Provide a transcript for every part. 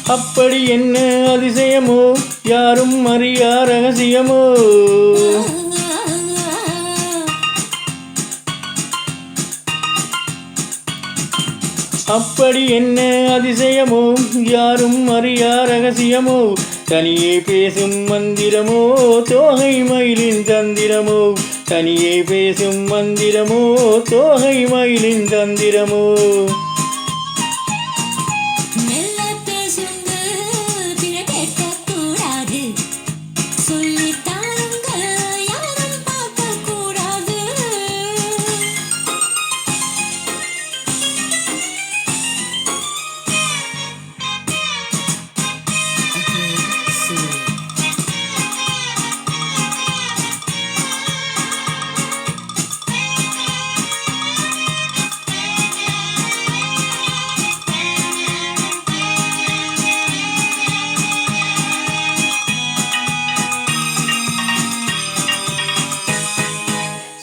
அப்படி என்ன அதிசயமோ யாரும் அறியா ரகசியமோ அப்படி என்ன அதிசயமோ யாரும் அறியா ரகசியமோ தனியே பேசும் மந்திரமோ தோகை மயிலின் தந்திரமோ தனியே பேசும் மந்திரமோ தோகை மயிலின் தந்திரமோ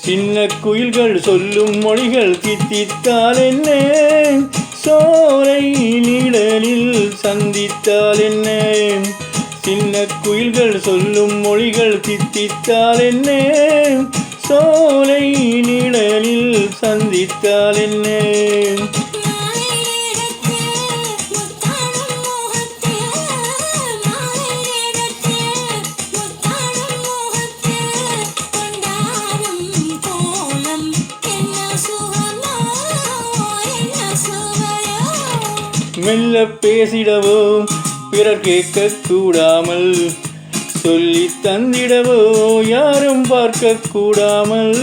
சின்ன குயில்கள் சொல்லும் மொழிகள் தித்தித்தால் என்ன சோலை நிழலில் சந்தித்தால் என்ன சின்ன குயில்கள் சொல்லும் மொழிகள் தித்தித்தால் என்ன சோலை நிழலில் சந்தித்தால் என்ன மெல்ல பேசிடவோ பிறர் கேட்க கூடாமல் சொல்லி தந்திடவோ யாரும் பார்க்க கூடாமல்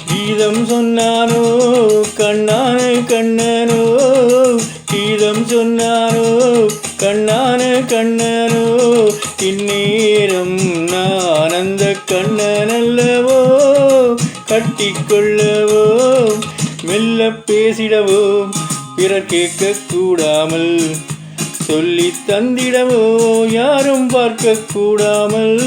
கீதம் சொன்னானோ கண்ணான கண்ணனோ கீதம் சொன்னானோ கண்ணான கண்ணனோ இந்நேரம் நான் அந்த கண்ணன் அல்லவோ கட்டிக்கொள்ளவோ மெல்ல பேசிடவோ பிறர் கேட்க கூடாமல் சொல்லி தந்திடவோ யாரும் பார்க்க கூடாமல்